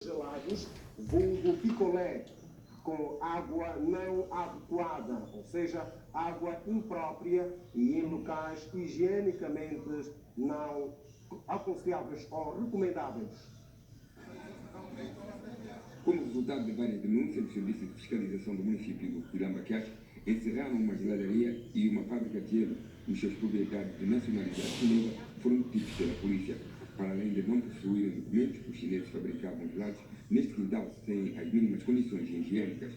Gelados, vulgo picolé, com água não adequada, ou seja, água imprópria e em locais higienicamente não aconselháveis ou recomendáveis. Como resultado de várias denúncias, o Serviço de Fiscalização do município do Quilamba-Queixa encerraram uma geladaria e uma fábrica de gelo. Os seus proprietários de nacionalidade chinesa foram detidos pela polícia. Para além de não possuírem documentos, os chineses fabricavam gelados neste quintal sem as mínimas condições higiênicas.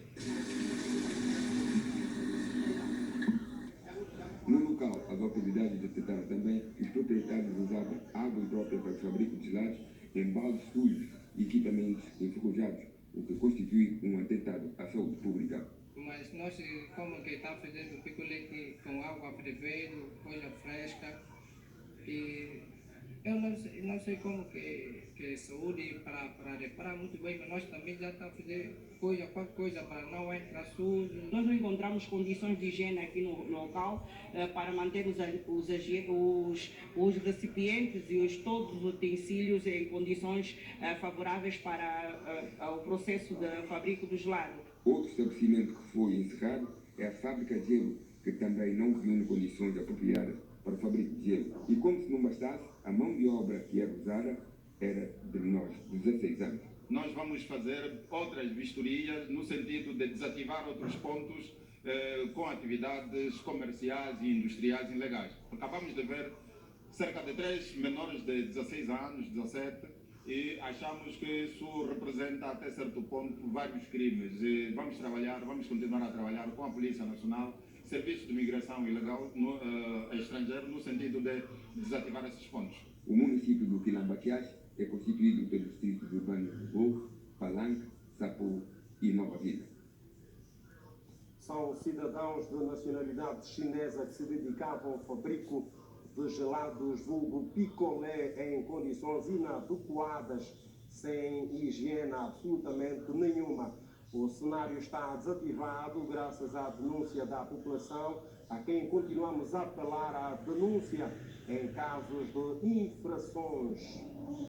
No local, as autoridades detectaram também que os proprietários usavam água imprópria para o fabrico de gelados, embaldes sujos e equipamentos enferrujados, o que constitui um atentado à saúde pública. Mas nós, como que está fazendo picolé com água fervendo, coisa fresca, e eu não sei como que é saúde para reparar muito bem, mas nós também já estamos a fazer qualquer coisa para não entrar sujo. Nós não encontramos condições de higiene aqui no local para manter os recipientes e todos os utensílios em condições favoráveis para o processo de fabrico do gelado. Outro estabelecimento que foi encerrado é a fábrica de gelo, que também não reúne condições apropriadas para o fabrico de gelo. E como se não bastasse, a mão de obra que era usada era de menores de 16 anos. Nós vamos fazer outras vistorias no sentido de desativar outros pontos com atividades comerciais e industriais ilegais. Acabamos de ver cerca de 3 menores de 16 anos, 17, e achamos que isso representa até certo ponto vários crimes. E vamos continuar a trabalhar com a Polícia Nacional, Serviço de Imigração Ilegal estrangeiro, no sentido de desativar esses pontos. O município do Quilamba-Queixa é constituído pelos distritos urbanos de Bovo, Palanque, Sapu e Nova Vida. São cidadãos de nacionalidade chinesa que se dedicavam ao fabrico de gelados vulgo picolé em condições inadequadas, sem higiene absolutamente nenhuma. O cenário está desativado graças à denúncia da população, a quem continuamos a apelar à denúncia em casos de infrações.